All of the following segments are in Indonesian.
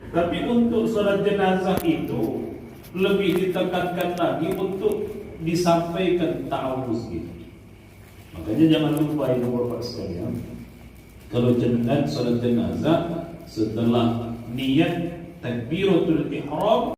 Tapi untuk sholat jenazah itu lebih ditekankan lagi untuk disampaikan ta'awuz gitu. Makanya jangan lupa itu Bapak sekalian, kalau jenazah sholat jenazah setelah niat takbiratul ihram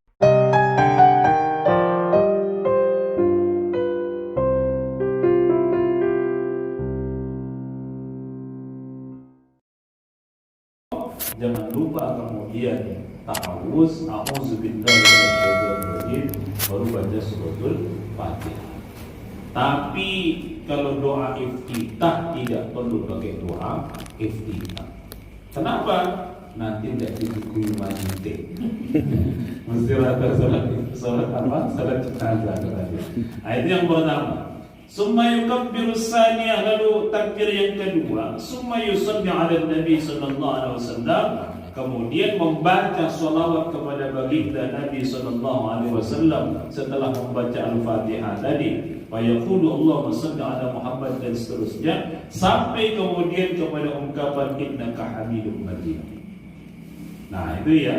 jangan lupa kemudian ta'awuz, a'udzubillahi minasyaitonir rajim, baru baca suratul Fatihah. Tapi kalau doa iftitah tidak perlu pakai doa iftitah. Kenapa? Nanti tidak dibukui manite. Mesti rata salat apa? Salat jenazah tadi. Itu yang pertama. Summa yukabbiru tsaniyah, lalu takbir yang kedua, summa yusalli 'ala Nabi sallallahu alaihi wasallam, kemudian membaca shalawat kepada baginda Nabi sallallahu alaihi wasallam setelah membaca Al-Fatihah tadi. Wa yaqulu Allahumma shalli 'ala Muhammad dan seterusnya sampai kemudian kepada ungkapan innaka Hamidum Majid. Nah, itu ya.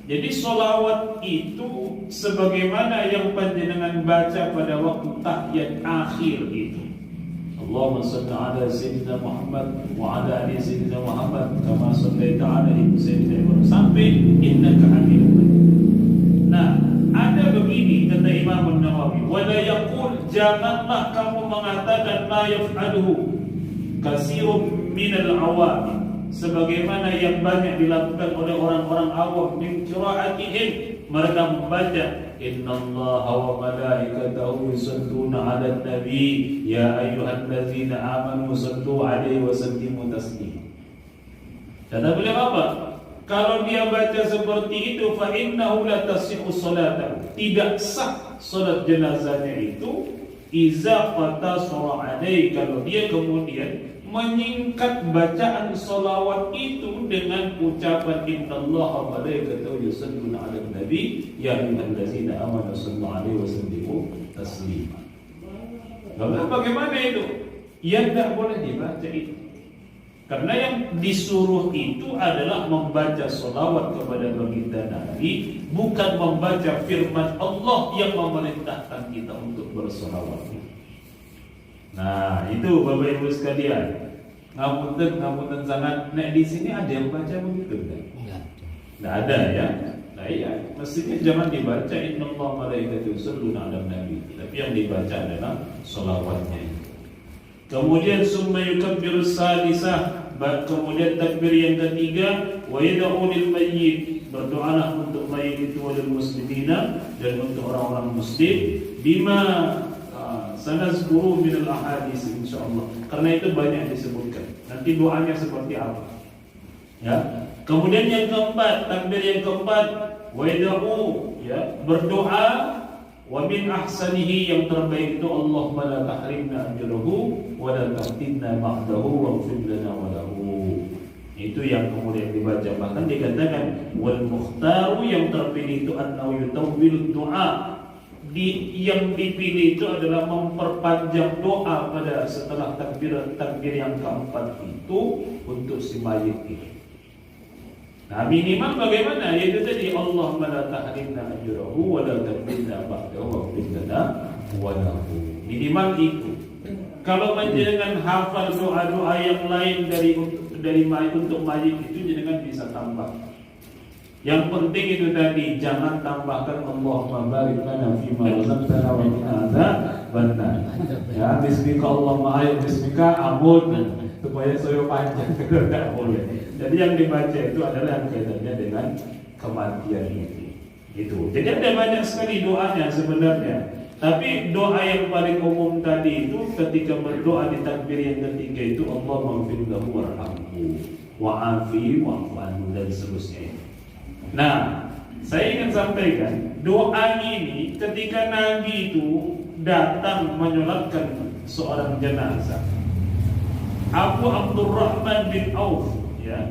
Jadi sholawat itu sebagaimana yang panjenengan baca pada waktu tahiyat akhir itu. Allahumma shalli 'ala sayyidina Muhammad wa 'ala ali sayyidina Muhammad kama shallaita 'ala sayyidina Ibrahim sampai innaka Hamidum Majid. Nah, ada begini kata Imam Nawawi, wala yaqul, janganlah kamu mengatakan la yaf'aluhu kasirun minal awam, sebagaimana yang banyak dilakukan oleh orang-orang awam, min qira'atihim, mereka membaca innallaha wa malaikatahu yusalluna 'alan nabi ya ayyuhallazina amanu sallu 'alaihi wa sallimu taslima. Kata beliau apa? Kalau dia baca seperti itu, fa innahu la tasihhu salatahu, tidak sah salat jenazahnya itu, iza qatasara alaihi, kalau dia kemudian menyingkat bacaan salawat itu dengan ucapan innallaha wa malaikatahu yusalluna 'alan nabi ya ayyuhallazina amanu sallu 'alaihi wa sallimu taslima. Lalu bagaimana itu? Ya tidak boleh dibaca itu. Karena yang disuruh itu adalah membaca sholawat kepada baginda Nabi, bukan membaca firman Allah yang memerintahkan kita untuk bersholawat. Nah, itu Bapak Ibu sekalian. Ngapunten sangat. Nah, di sini ada yang baca begitu kan? Tidak ada ya. Nah, iya, mestinya jangan dibaca innallaha malaikatahu yusholluna 'alan nabi, tapi yang dibaca adalah sholawatnya. Kemudian summa yukabbiru salisah, kemudian takbir yang ketiga, wa yad'u lil mayyit, berdoalah untuk mayit itu wal muslimina, dan untuk orang-orang muslim, bima sanazkuru min al ahadits insyaallah. Karena itu banyak disebutkan. Nanti doanya seperti apa? Ya. Kemudian yang keempat, takbir yang keempat, wa yad'u, ya, berdoa. Wa min ahsanihi, yang terbaik itu Allahumma la tahrimna ajrahu wa la taftinna ba'dahu waghfir lana wa lahu. Itu yang kemudian dibaca. Bahkan dikatakan wal mukhtaru, yang terpilih itu annahu yutawwil du'a, yang dipilih itu adalah memperpanjang doa pada setelah takbir yang keempat itu untuk si mayit itu. Nah, minimal bagaimana? Yaitu tadi Allahumma la tahrimna ajrahu wa la taftinna ba'dahu waghfir lana wa lahu. Minimal itu. Kalau menjenengan hafal doa-doa yang lain dari mayit untuk mayit itu, jenengan bisa tambah. Yang penting itu tadi, jangan tambahkan Allahumma barik lana fima razaqtana wa qina adzabannar. Ya, bismika Allahumma ayo bismika amun, supaya saya panjang. Tidak boleh. Jadi yang dibaca itu adalah yang kaitannya dengan kematian itu. Jadi ada banyak sekali doanya sebenarnya. Tapi doa yang paling umum tadi itu ketika berdoa di takbir yang ketiga itu Allahumma ighfir lahu warhamhu wa'afi wa'fu anhu dan seterusnya. Nah, saya ingin sampaikan doa ini ketika Nabi itu datang menyolatkan seorang jenazah, Abu Abdurrahman bin Auf, ya,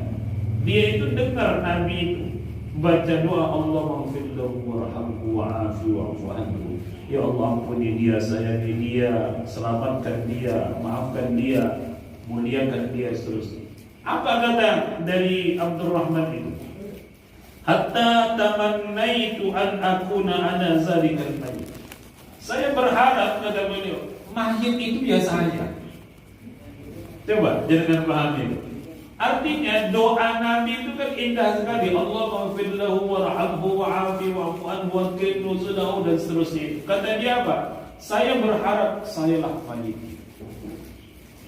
dia itu dengar Nabi itu baca doa Allahumma ighfir lahu warhamhu wa'afi wa'fu anhu. Ya Allah, ampuni dia, sayangi dia, selamatkan dia, maafkan dia, muliakan dia, seterusnya. Apa kata dari Abdurrahman itu? hatta tamannaitu an akuna ana zalikal mayyit. Saya berharap, kata beliau, mayit itu ya saya. Coba jangan pahami itu. Artinya doa Nabi itu kan indah sekali. Allah maghfir lahu warhamhu wa'afi wa'fu anhu wa qim nuzulahu dan seterusnya. Kata dia apa? Saya berharap sayalah mayit itu.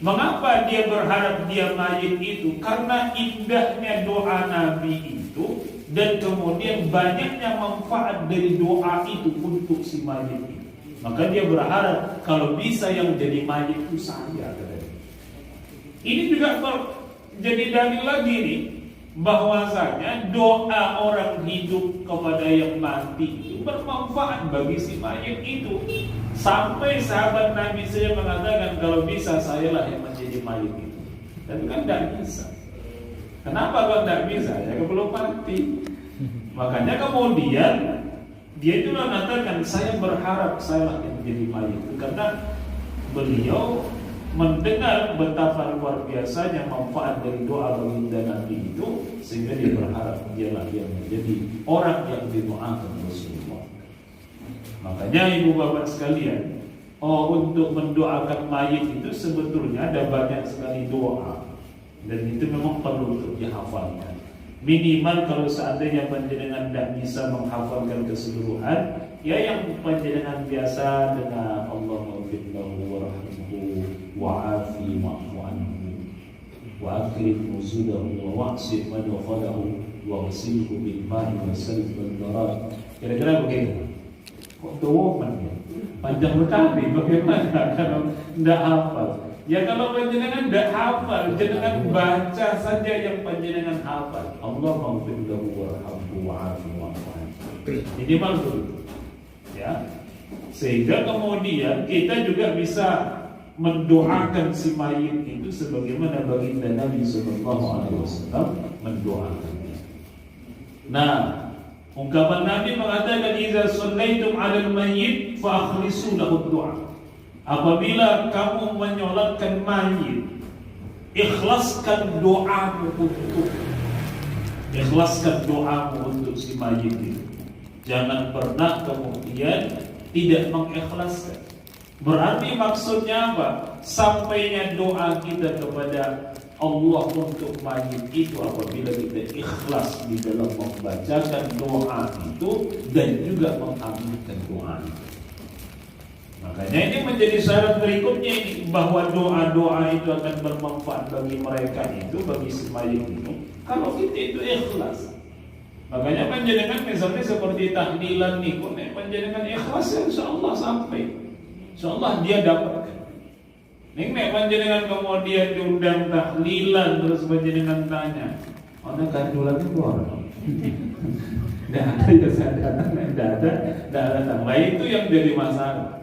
Mengapa dia berharap dia mayit itu? Karena indahnya doa Nabi itu dan kemudian banyaknya manfaat dari doa itu untuk si mayit itu. Maka dia berharap kalau bisa yang jadi mayit itu saya. Ini juga jadi dalil lagi nih bahwasanya doa orang hidup kepada yang mati itu bermanfaat bagi si mayit itu. Sampai sahabat Nabi saya mengatakan kalau bisa sayalah yang menjadi mayit itu. Tapi kan tidak bisa. Kenapa kalau tidak bisa? Ya belum mati. Makanya kemudian dia itu mengatakan saya berharap sayalah yang menjadi mayit itu karena beliau mendengar betapa luar biasanya manfaat dari doa baginda Nabi itu sehingga dia berharap dialah yang menjadi orang yang didoakan Rasulullah. Makanya ibu bapak sekalian, untuk mendoakan mayit itu sebetulnya ada banyak sekali doa dan itu memang perlu untuk dihafalkan. Minimal kalau seandainya panjenengan tidak bisa menghafalkan keseluruhan, ya yang panjenengan biasa dengan Allah maghfir lahu warhamhu wa'afi wa'fu anhu wa akrim nuzulahu wa waqsi madkhalahu wa ghsilhu bil ma'i wa salb wal barat. Kira-kira begitu. Kok doang ya? Panjang sekali. Bagaimana kalau tidak hafal? Ya kalau panjenengan tidak hafal, jenengan baca saja yang panjenengan hafal. Allah maghfir lahu warhamhu wa'afi wa'fu anhu. Ini maksud. Ya. Sehingga kemudian kita juga bisa mendoakan si mayit itu sebagaimana baginda Nabi sallallahu alaihi wasallam mendoakannya. Nah, ungkapan Nabi mengatakan idza shallaitum 'alal mayyit fa akhlisu lahu du'a. Apabila kamu menyolatkan mayit, ikhlaskan doamu untuk si mayit itu. Jangan pernah kemudian tidak mengikhlaskan. Berarti maksudnya apa? Sampainya doa kita kepada Allah untuk mayit itu apabila kita ikhlas di dalam membacakan doa itu dan juga mengaminkan doa itu. Makanya ini menjadi syarat berikutnya ini, bahwa doa-doa itu akan bermanfaat bagi mereka itu, bagi si mayit itu, kalau kita itu ikhlas. Makanya panjenengan misalnya seperti tahlilan nih, kok panjenengan ikhlas ya insyaallah sampai. InsyaAllah dia dapatkan. Nek panjenengan kemudian diundang tahlilan terus panjenengan tanya, mana kandulannya keluar? Tidak ada kesadaran, tidak ada tambah. Itu yang jadi masalah.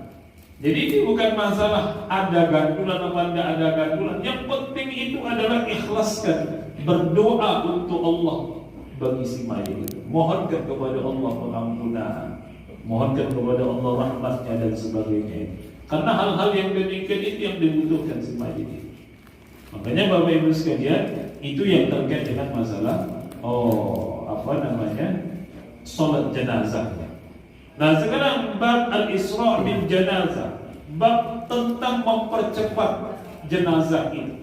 Jadi ini bukan masalah ada gandulan atau tidak ada gandulan. Yang penting itu adalah ikhlaskan berdoa untuk Allah bagi si mayit. Mohonkan kepada Allah pengampunan. Mohonkan kepada Allah rahmatnya dan sebagainya. Karena hal-hal yang demikian itu yang dibutuhkan si mayit itu. Makanya Bapak Ibu sekalian, itu yang terkait dengan masalah salat jenazahnya. Nah sekarang bab al-isra' bil janazah, bab tentang mempercepat jenazah itu.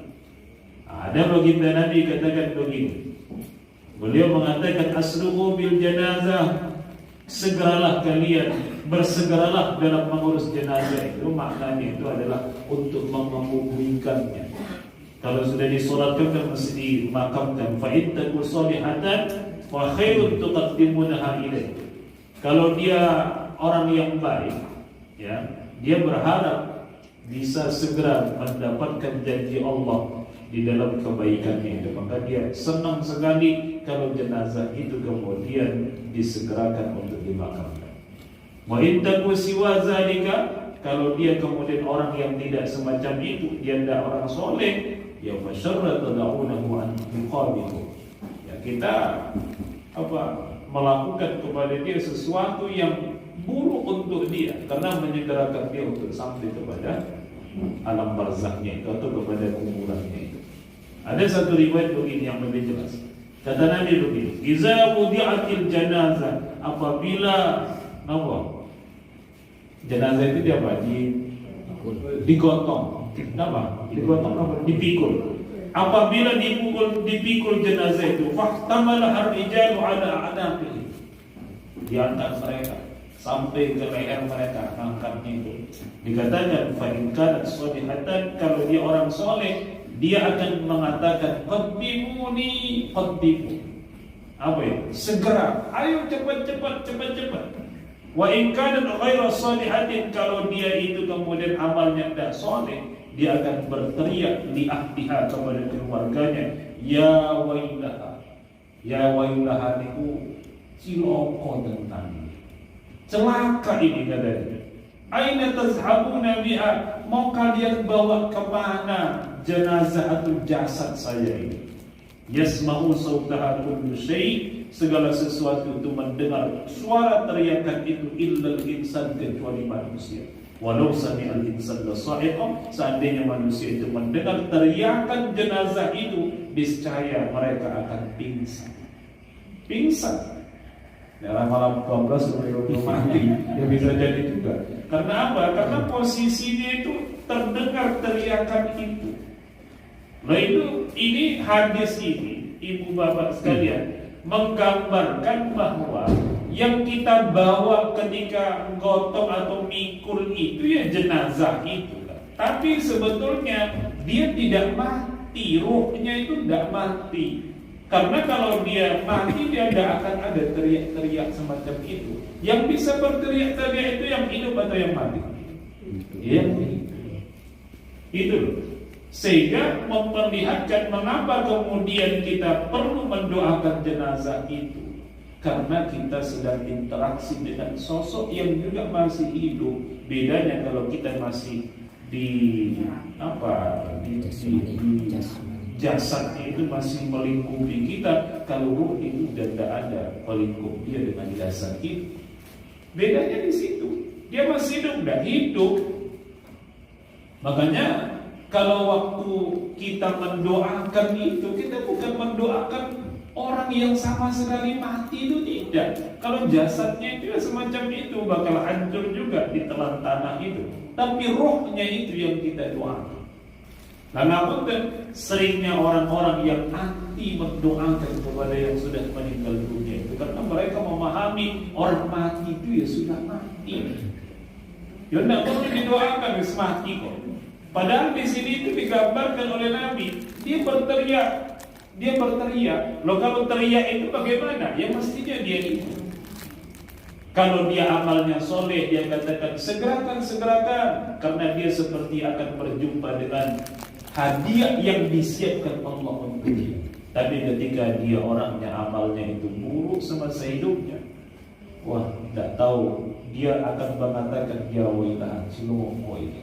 Ada baginda Nabi katakan begini. Beliau mengatakan asru'u bil janazah, segeralah kalian, bersegeralah dalam mengurus jenazah itu. Maknanya itu adalah untuk mengebumikannya. Kalau sudah disolatkan kan mesti dimakamkan. Fa in taku salihatan wa khairun tuqaddimunaha ilaih. Kalau dia orang yang baik, ya, dia berharap bisa segera mendapatkan janji Allah di dalam kebaikannya itu, maka dia senang sekali kalau jenazah itu kemudian disegerakan untuk dimakamkan. Wa in taku siwa zalika, kalau dia kemudian orang yang tidak semacam itu, dia tidak orang soleh, ya fasyarra tad'unahu an yuqabilu. Ya kita melakukan kepada dia sesuatu yang buruk untuk dia karena menyegerakan dia untuk sampai kepada alam barzahnya itu atau kepada kuburannya itu. Ada satu riwayat begini yang lebih jelas. Kata Nabi begini, "Iza wudi'atil janazah," apabila apa? Jenazah itu dia apa? Digotong. Apa? Digotong apa? Dipikul. Apabila dipikul jenazah itu, fahtamala ar-rijalu ala a'naqihi. Diangkat mereka sampai ke leher mereka, angkatnya itu. Dikatakan fa in kanat sholihatan, kalau dia orang soleh, dia akan mengatakan qaddimuni, qaddimu. Apa ya? Segera, ayo cepat. Wa in kanat ghairu sholihatin, kalau dia itu kemudian amalnya tidak soleh, dia akan berteriak li ahliha, kepada keluarganya, ya wailaha. Ya wailaha itu ciloko tentang celaka ini katanya. Aina tazhabuna biha, mau kalian bawa kemana jenazah atau jasad saya ini? Yasma'u sautaha kullu syai', segala sesuatu itu mendengar suara teriakan itu, illal insan, kecuali manusia. Walau sami'al insan la sa'iqah, seandainya manusia itu mendengar teriakan jenazah itu, niscaya mereka akan pingsan. Malam 12 sebelum mati, ya bisa jadi juga. Karena apa? Karena posisinya itu terdengar teriakan itu. Nah itu, ini hadis ini, ibu bapak sekalian, menggambarkan bahwa yang kita bawa ketika gotong atau mikul itu ya jenazah itu. Tapi sebetulnya dia tidak mati, ruhnya itu tidak mati. Karena kalau dia mati, dia tidak akan ada teriak-teriak semacam itu. Yang bisa berteriak-teriak itu yang hidup atau yang mati? Yang hidup. Itu loh. Sehingga memperlihatkan mengapa kemudian kita perlu mendoakan jenazah itu, karena kita sedang interaksi dengan sosok yang juga masih hidup. Bedanya kalau kita masih di jasadnya itu masih melingkupi kita. Kalau ruh itu sudah tidak ada melingkup dia dengan jasad itu. Bedanya di situ. Dia masih hidup, tidak hidup. Makanya kalau waktu kita mendoakan itu, kita bukan mendoakan orang yang sama sekali mati, itu tidak. Kalau jasadnya itu ya semacam itu, bakal hancur juga ditelan tanah itu. Tapi rohnya itu yang kita doakan. Nah, namun seringnya orang-orang yang anti mendoakan kepada yang sudah meninggal dunia itu, karena mereka memahami orang mati itu ya sudah mati. Ya tidak perlu didoakan, wis mati kok. Padahal di sini itu digambarkan oleh Nabi, dia berteriak. Loh, kalau teriak itu bagaimana? Ya mestinya dia itu. Kalau dia amalnya soleh, dia katakan segerakan, karena dia seperti akan berjumpa dengan hadiah yang disiapkan Allah untuk dia. Tapi ketika dia orangnya amalnya itu buruk semasa hidupnya, wah, tidak tahu, dia akan mengatakan ya wailah silomo itu.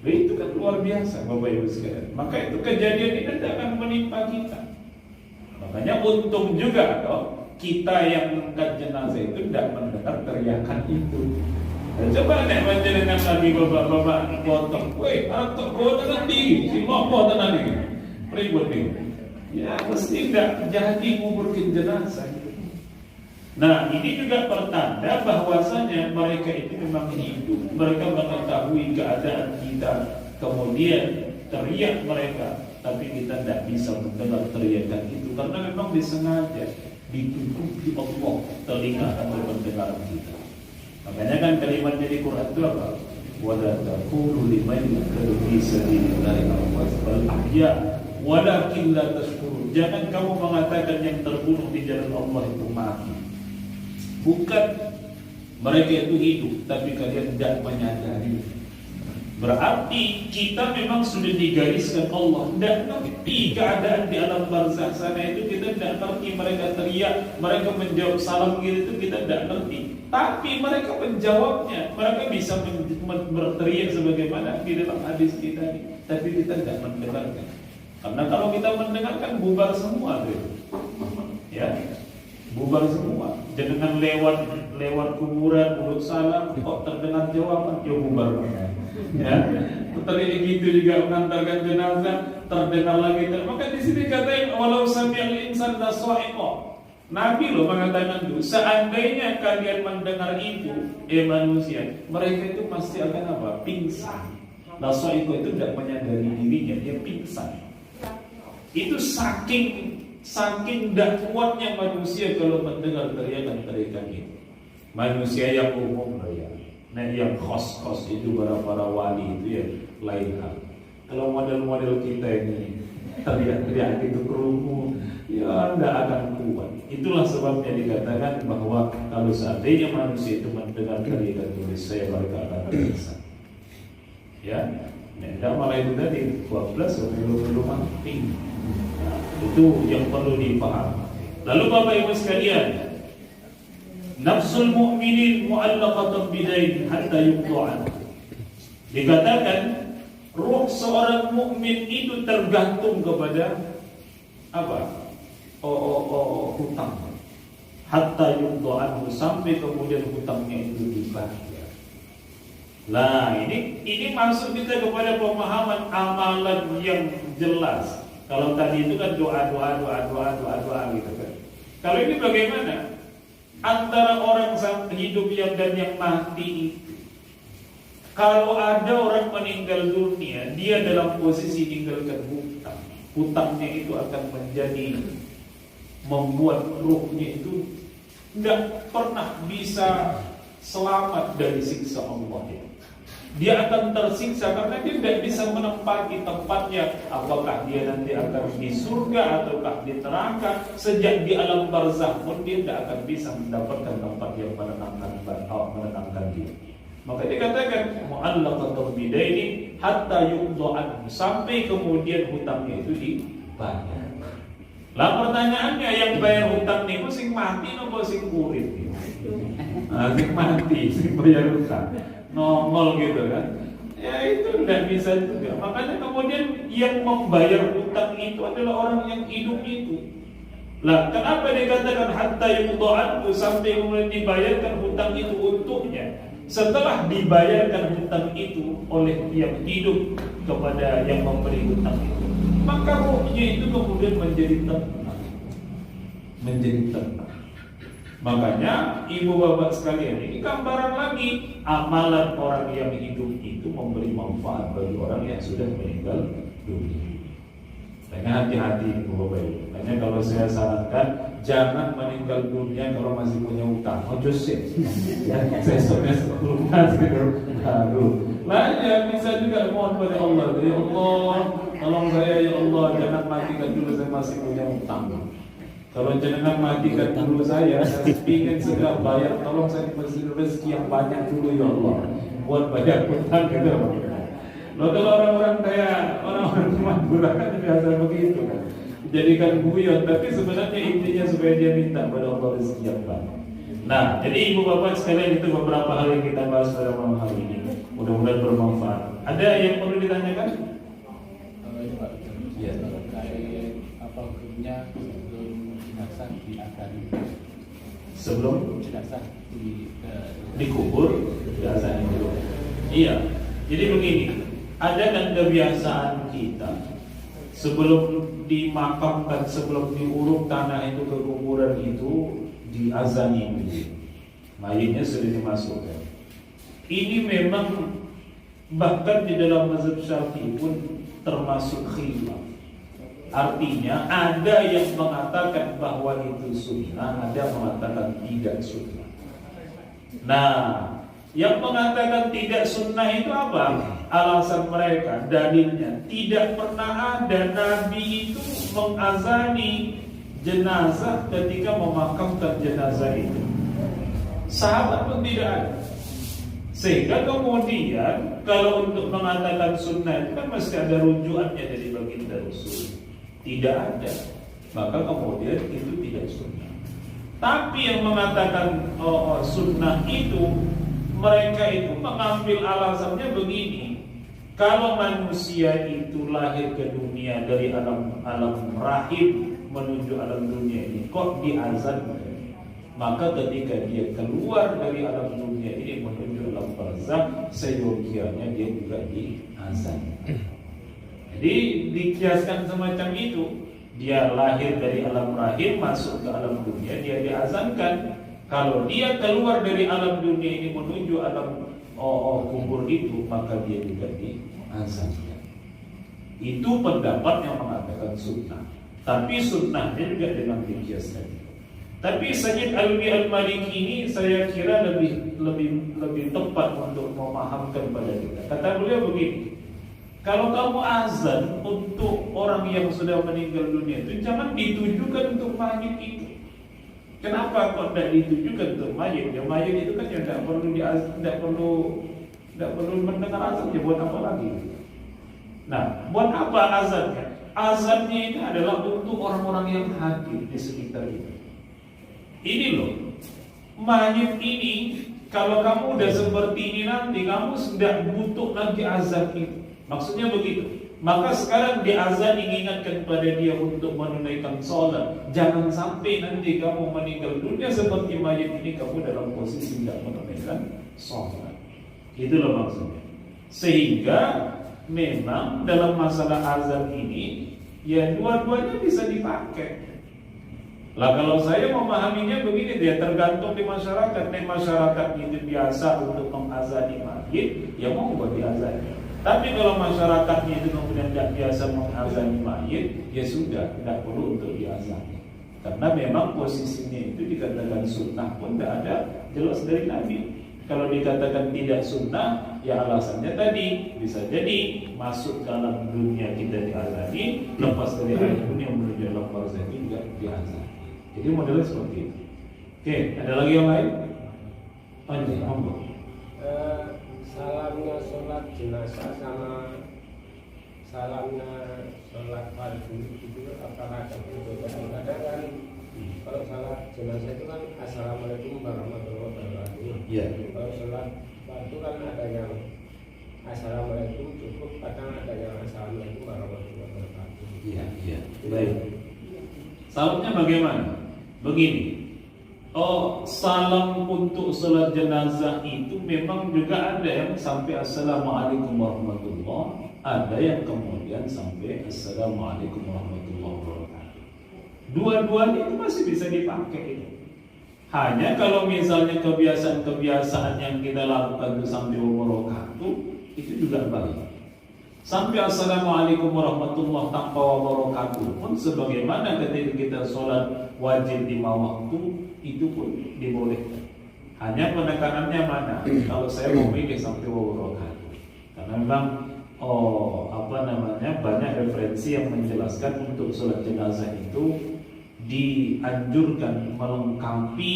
Itu kan luar biasa Bapak Ibu sekalian. Maka itu kejadian ini tidak akan menimpa kita. Makanya untung juga kita yang mengangkat jenazah itu tidak mendengar teriakan itu. Dan coba nek panjenengan lagi bapak-bapak potong, woi, arep kok nanti si mopo tenan iki. Ribut iki. Ya mesti tidak jadi nguburkan jenazah. Nah, ini juga pertanda bahwasanya mereka itu memang hidup. Mereka mengetahui keadaan kita, kemudian teriak mereka, tapi kita tidak bisa mendengar teriakan itu karena memang disengaja ditutupi Allah telinga atau pendengaran kita. Makanya kan kalimat dari Quran itu apa? Wala taqulu liman yaqulu fi sabilillahi wal ahya walakin la tashkurun. Jangan kamu mengatakan yang terbunuh di jalan Allah itu mati. Bukan mereka itu hidup, tapi kalian tidak menyadari. Berarti kita memang sudah digariskan Allah. Tidak ngerti keadaan di alam barzakh sana itu, kita tidak ngerti. Mereka teriak, mereka menjawab salam gitu, kita tidak ngerti. Tapi mereka menjawabnya, mereka bisa berteriak sebagaimana di dalam hadis kita ini. Tapi kita tidak mendengarkan. Karena kalau kita mendengarkan bubar semua tuh. Ya. Bubar semua. Jangan lewat kuburan, urut salam, kok terdengar jawaban, ya bubar. Ya, tetapi begitu juga mengantarkan jenazah, terdengar lagi. Maka di sini katakan walau sami'al insan la sa'iqa. Nabi loh mengatakan itu, seandainya kalian mendengar itu, manusia, mereka itu pasti akan apa? Pingsan. La sa'iqa itu tidak menyadari dirinya, dia pingsan. Itu saking tidak kuatnya manusia kalau mendengar teriakan-teriakan itu. Manusia yang umum loh ya. Nah yang khos itu para wali itu ya lain hal. Kalau model-model kita ini teriak-teriak itu kerumu, ya tidak akan kuat. Itulah sebabnya dikatakan bahwa kalau seandainya manusia itu mendengar teriakan tulis saya, mereka akan terpisah. Ya, tidak malah itu tadi 12 belum mati. Nah, itu yang perlu dipahami. Lalu Bapak Ibu sekalian, nafsul mu'minin mu'allaqatan bidain hatta yuqta'an. Dikatakan ruh seorang mukmin itu tergantung kepada apa? Hutang. Hatta yuqta'an, sampai kemudian hutangnya itu dibayar. Nah, ini masuk kita kepada pemahaman amalan yang jelas. Kalau tadi itu kan doa gitu kan. Kalau ini bagaimana? Antara orang hidup dan yang mati itu, kalau ada orang meninggal dunia, dia dalam posisi meninggalkan hutang. Hutangnya itu akan menjadi membuat ruhnya itu tidak pernah bisa selamat dari siksa Allah ya. Dia akan tersiksa karena dia tidak bisa menempati tempatnya. Apakah dia nanti akan di surga ataukah di neraka. Sejak di alam barzakh pun dia tidak akan bisa mendapatkan tempat yang menenangkan dia. Maka dikatakan mu'allaqatan bidaini hatta yuqda'an, sampai kemudian hutangnya itu dibayar. Lah pertanyaannya, yang bayar hutang niku sing mati napa sing urip? Sing mati sing bayar hutang. Nongol gitu kan. Ya itu tidak bisa juga. Makanya kemudian yang membayar hutang itu adalah orang yang hidup itu. Lah kenapa dikatakan hatta yuqda'an, sampai kemudian dibayarkan hutang itu untuknya? Setelah dibayarkan hutang itu oleh yang hidup kepada yang memberi hutang itu, maka ruhnya itu kemudian menjadi tenang. Makanya ibu bapak sekalian, ini gambaran lagi amalan orang yang hidup itu memberi manfaat bagi orang yang sudah meninggal dunia. Makanya hati-hati ibu bapak ibu. Makanya kalau saya sarankan, jangan meninggal dunia kalau masih punya utang. Ojo sih, ya sesoknya lunas gitu. Aduh, lah ya bisa juga mohon pada Allah. Ya Allah, tolong saya ya Allah, jangan matikan dulu saya masih punya utang. Kalau jenengan matikan dulu saya ingin segera bayar, tolong saya kasih rezeki yang banyak dulu ya Allah, buat bayar hutang gitu. Loh kalau orang-orang kayak orang-orang Madura kan biasa begitu kan, jadikan guyon, tapi sebenarnya intinya supaya dia minta pada Allah rezeki yang banyak. Nah, jadi ibu bapak sekalian, itu beberapa hal yang kita bahas pada malam hari ini. Mudah-mudahan bermanfaat. Ada yang perlu ditanyakan? Ya, terkait apa hukumnya jenazah diakari? Sebelum jenazah dikubur, biasanya dulu. Iya. Jadi begini, ada kan kebiasaan kita sebelum dimakamkan, sebelum diuruk tanah itu ke kuburan itu diazani dulu. Mayitnya sudah dimasukkan. Ini memang bahkan di dalam mazhab Syafi'i pun termasuk khilaf. Artinya ada yang mengatakan bahwa itu sunnah, ada yang mengatakan tidak sunnah. Nah, yang mengatakan tidak sunnah itu apa? Alasan mereka, dalilnya, tidak pernah ada Nabi itu mengazani jenazah ketika memakamkan jenazah itu. Sahabat pun tidak ada. Sehingga kemudian kalau untuk mengatakan sunnah itu kan mesti ada rujukannya dari baginda Rasul. Tidak ada, maka kemudian itu tidak sunnah. Tapi yang mengatakan sunnah itu, mereka itu mengambil alasannya begini: kalau manusia itu lahir ke dunia dari alam rahim menuju alam dunia ini, kok diazan? maka ketika dia keluar dari alam dunia ini menuju alam barzakh, seyogianya dia juga diazankan. Jadi dikiaskan semacam itu, dia lahir dari alam rahim masuk ke alam dunia, dia diazankan. Kalau dia keluar dari alam dunia ini menuju alam kubur itu, maka dia juga diazankan. Itu pendapat yang mengatakan sunnah. Tapi sunnahnya juga dengan dikiaskan. Tapi Sayyid Alwi Al-Maliki ini saya kira lebih tepat untuk memahamkan pada kita. Kata beliau begini, kalau kamu azan untuk orang yang sudah meninggal dunia itu jangan ditujukan untuk mayit itu. Kenapa kok tidak ditujukan untuk mayit? Ya mayit itu kan ya tidak perlu mendengar azan, ya buat apa lagi? Nah, buat apa azannya? Azannya ini adalah untuk orang-orang yang hadir di sekitar itu. Ini loh, mayit ini kalau kamu udah seperti ini nanti kamu sudah butuh lagi azan itu. Maksudnya begitu. Maka sekarang di azan ingatkan pada dia untuk menunaikan sholat. Jangan sampai nanti kamu meninggal dunia seperti mayit ini kamu dalam posisi tidak menunaikan sholat. Itulah maksudnya. Sehingga memang dalam masalah azan ini ya dua-duanya bisa dipakai. Lah kalau saya memahaminya begini, dia tergantung di masyarakat. Nek masyarakat itu biasa untuk mengazani mayit, ya mau buat diazani. Tapi kalau masyarakatnya itu kemudian tidak biasa mengazani mayit, ya sudah, tidak perlu untuk diazani. Karena memang posisinya itu dikatakan sunnah pun tidak ada jelas dari Nabi. Kalau dikatakan tidak sunnah, ya alasannya tadi bisa jadi masuk dalam dunia kita diazani, lepas dari alam dunia menuju alam barzakh juga diazani. Jadi modelnya seperti itu. Oke, ada lagi yang lain? Oh, ini monggo. Salamnya sholat jenazah sama salamnya sholat fardu itu apakah ada perbedaan? Kadang kan kalau sholat jenazah itu kan assalamualaikum warahmatullahi wabarakatuh. Iya. Kalau sholat fardu kan ada yang assalamualaikum cukup, kadang ada yang assalamualaikum warahmatullahi wabarakatuh. Iya. Baik. Salamnya bagaimana? Begini. Salam untuk salat jenazah itu memang juga ada yang sampai assalamualaikum warahmatullahi, ada yang kemudian sampai assalamualaikum warahmatullahi wabarakatuh. Dua-duanya itu masih bisa dipakai itu. Hanya kalau misalnya kebiasaan-kebiasaan yang kita lakukan itu sampai wabarakatuh itu juga baik. Sampai assalamualaikum warahmatullahi tanpa wabarakatuh pun sebagaimana ketika kita sholat wajib lima waktu itu pun dibolehkan. Hanya penekanannya mana? Kalau saya memilih sampai wabarakatuh, karena memang banyak referensi yang menjelaskan untuk sholat jenazah itu dianjurkan melengkapi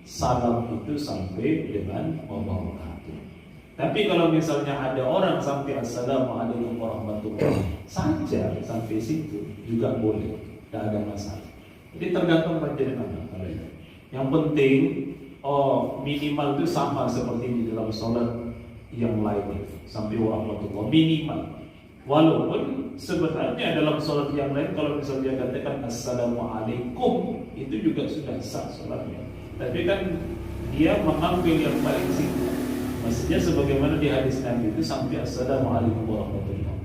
salam itu sampai dengan wabarakatuh. Tapi kalau misalnya ada orang sampai assalamualaikum warahmatullahi saja sampai situ juga boleh, tidak ada masalah. Jadi tergantung panjenengan. Yang penting minimal itu sama seperti di dalam sholat yang lain sampai warahmatullahi minimal. Walaupun sebenarnya dalam sholat yang lain kalau misalnya dia katakan assalamualaikum itu juga sudah sah sholatnya. Tapi kan dia mengambil yang paling singkat. Maksudnya sebagaimana di hadis Nabi itu sampai assalamualaikum warahmatullahi wabarakatuh.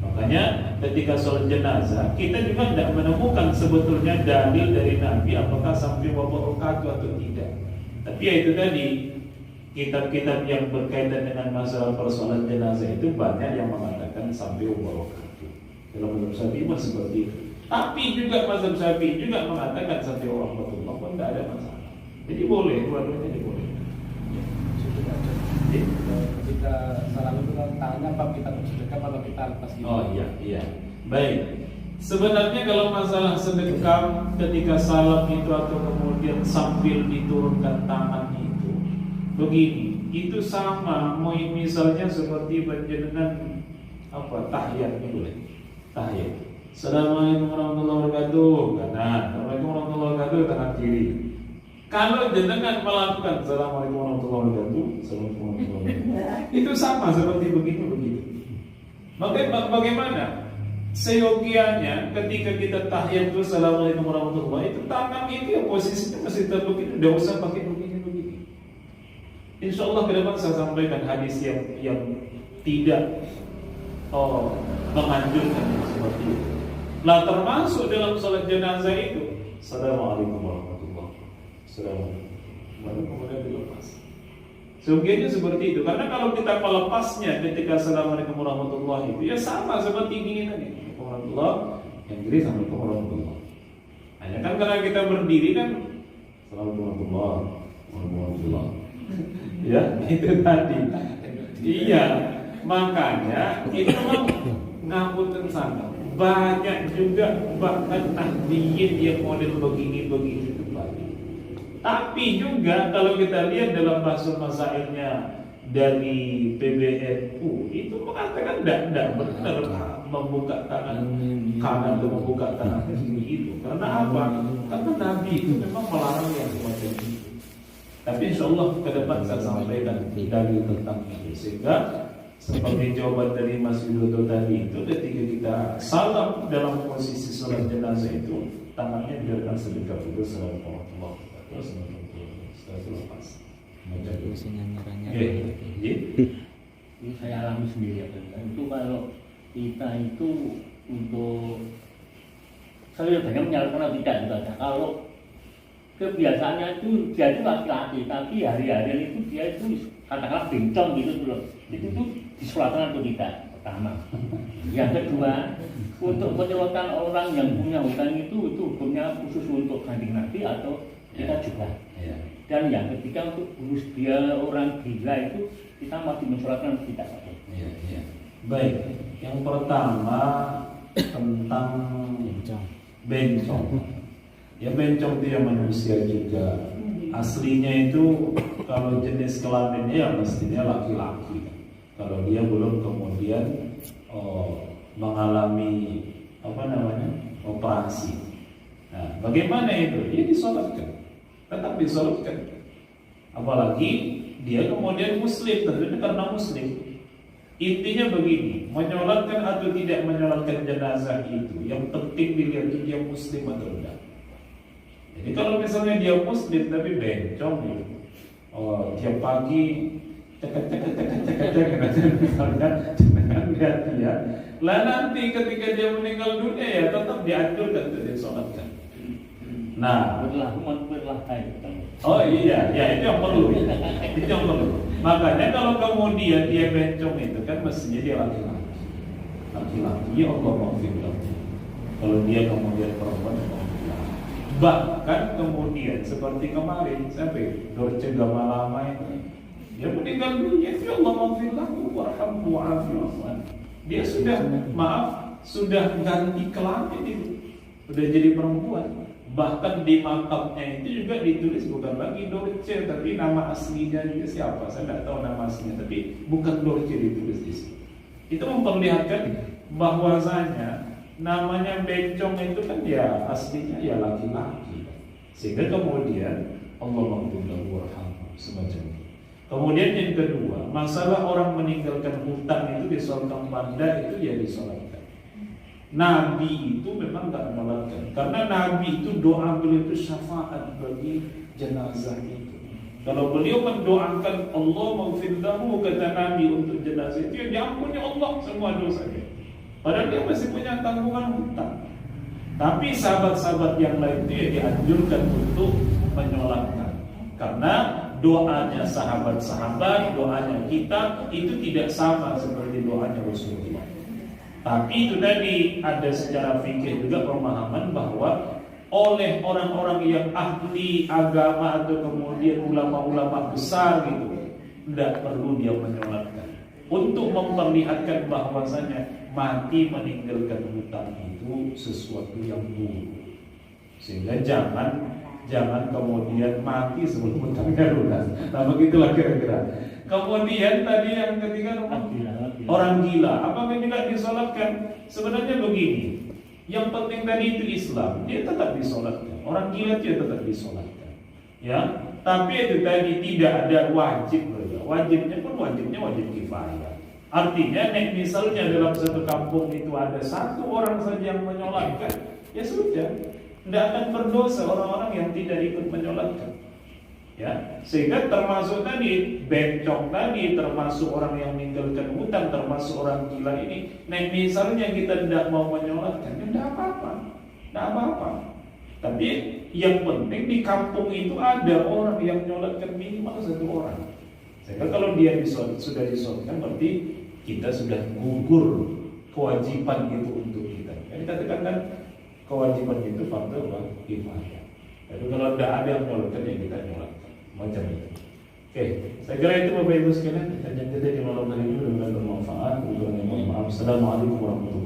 Makanya ketika sholat jenazah kita juga tidak menemukan sebetulnya dalil dari Nabi apakah sampai wabarakatuh atau tidak. Tapi ya itu tadi, kitab-kitab yang berkaitan dengan masalah persoalan jenazah itu banyak yang mengatakan sampai wabarakatuh. Dalam mazhab Syafi'i seperti itu. Tapi juga mazhab Syafi'i juga mengatakan sampai warahmatullahi wabarakatuh pun tidak ada masalah. Jadi boleh, dua-duanya diboleh. Ketika salam itu kan tangannya apa kita bersedekap atau kita lepas gitu? Oh iya. Baik. Sebenarnya kalau masalah sedekap ketika salam itu atau kemudian sambil diturunkan tangan itu, begini, itu sama. Mau misalnya seperti panjenengan tahiyatnya boleh. Tahiyat. Assalamualaikum warahmatullahi wabarakatuh. Kanan. Assalamualaikum warahmatullahi wabarakatuh. Tangan kiri. Kalau jenengan melakukan assalamualaikum warahmatullahi wabarakatuh, assalamualaikum warahmatullahi wabarakatuh, itu sama seperti begitu. Maka bagaimana? seyogianya ketika kita tahiyat itu assalamualaikum warahmatullahi, itu tangan itu ya posisinya masih tetap begini, tidak usah pakai begini. Insya Allah ke depan saya sampaikan hadis yang tidak menganjurkan seperti itu. Nah, termasuk dalam salat jenazah itu assalamualaikum warahmatullahi wabarakatuh, assalamualaikum, kemudian dilepas. Seyogianya seperti itu, karena kalau kita melepasnya ketika assalamualaikum warahmatullahi itu ya sama seperti ini tadi, warahmatullah, yang kiri assalamualaikum warahmatullah. Hanya kan karena kita berdiri kan assalamualaikum warahmatullah. Ya, itu tadi. Iya, makanya itu ngapunten sana. Banyak juga bahkan nahdiyin yang model begini itu banyak. Tapi juga kalau kita lihat dalam bahasa masailnya dari PBNU itu mengatakan tidak benar membuka tangan kanan atau membuka tangan kiri itu. Karena apa? Karena Nabi itu memang melarang yang semacam itu. Tapi insya Allah ke depan saya sampaikan dalil tentang itu, sehingga seperti jawaban dari Mas Widodo tadi itu, ketika kita salam dalam posisi sholat jenazah itu tangannya biarkan sedekat itu assalamualaikum warahmatullahi wabarakatuh, setelah itu lepas. Ini saya alami sendiri ya, itu kalau kita itu untuk saya banyak menyalahkan atau tidak juga. Kalau kebiasaannya itu dia itu laki-laki, tapi hari-hari itu dia itu katakanlah bencong gitu loh. Itu tuh disolatkan atau tidak, pertama. Yang kedua, untuk menyolotkan orang yang punya hutang itu hukumnya khusus untuk kanjeng Nabi atau kita juga. Dan yang ketiga, untuk urus dia orang gila itu kita masih mensolatkan atau tidak. Baik, yang pertama tentang bencong. Ya, bencong itu yang manusia juga. Aslinya itu kalau jenis kelaminnya ya mestinya laki-laki. Kalau dia belum kemudian mengalami operasi. Nah, bagaimana itu? Dia disolatkan, tetap disolatkan. Apalagi dia kemudian muslim, tentunya karena muslim. Intinya begini, menyolatkan atau tidak menyolatkan jenazah itu, yang penting dilihat itu dia muslim atau tidak. Jadi kalau misalnya dia muslim tapi bencong gitu, tiap pagi cek misalnya dengan dia, lah nanti ketika dia meninggal dunia ya tetap dianjurkan untuk disolatkan. Nah, oh iya, ya itu yang perlu. Itu yang perlu. Makanya kalau kemudian dia bencong itu kan mestinya dia laki-laki. Laki-laki, ya Allah maafkan. Kalau dia kemudian perempuan, bahkan kemudian seperti kemarin sampai Dorce Gamalama itu, dia meninggal dunia, ya Allah maafkan, warhamhu wa'afiyah. Dia sudah ganti kelamin itu, sudah jadi perempuan. Bahkan di makamnya itu juga ditulis bukan lagi Dorce, tapi nama aslinya juga siapa, saya tidak tahu nama aslinya, tapi bukan Dorce ditulis di sini. Itu memperlihatkan bahwasanya namanya bencong itu kan ya aslinya ya laki-laki. Sehingga kemudian Allah maghfirlahu warhamhu semacam itu. Kemudian yang kedua, masalah orang meninggalkan hutang itu disolatkan pada itu ya disolatkan. Nabi itu memang tak menyolatkan, karena Nabi itu doa beliau itu syafaat bagi jenazah itu. Kalau beliau mendoakan Allah maghfirlahu kata Nabi untuk jenazah itu, ya diampuni Allah semua dosanya. Padahal dia masih punya tanggungan hutang. Tapi sahabat-sahabat yang lain itu ya dianjurkan untuk menyolatkan, karena doanya sahabat-sahabat, doanya kita itu tidak sama seperti doanya Rasulullah. Tapi itu tadi ada secara fikih juga pemahaman bahwa oleh orang-orang yang ahli agama atau kemudian ulama-ulama besar gitu, tidak perlu dia menyolatkan untuk memperlihatkan bahwasanya mati meninggalkan hutang itu sesuatu yang buruk. Sehingga jangan kemudian mati sebelum hutangnya lunas. Nah begitulah kira-kira. Kemudian tadi yang ketiga orang gila, apakah tidak disolatkan? Sebenarnya begini, yang penting tadi itu Islam, dia tetap disolatkan. Orang gila dia tetap disolatkan, ya. Tapi itu tadi tidak ada wajib, wajibnya pun wajib kifayah. Artinya, misalnya dalam satu kampung itu ada satu orang saja yang menyolatkan, ya sudah, tidak akan berdosa orang-orang yang tidak ikut menyolatkan. Ya, sehingga termasuk tadi bencong tadi, termasuk orang yang meninggalkan hutang, termasuk orang gila ini. Nah, misalnya kita tidak mau menyolatkan, ya tidak apa-apa, tidak apa-apa. Tapi yang penting di kampung itu ada orang yang menyolatkan minimal satu orang. Sehingga kalau dia sudah disolatkan, berarti kita sudah gugur kewajiban itu untuk kita. Jadi kita tekankan kewajiban itu fardu kifayah. Jadi kalau tidak ada yang menyolatkan, ya kita nyolatkan. Macam itu. Oke, saya kira itu Bapak Ibu sekalian. Kajian kita di malam hari ini benar-benar bermanfaat. Mohon maaf. Assalamualaikum warahmatullahi wabarakatuh.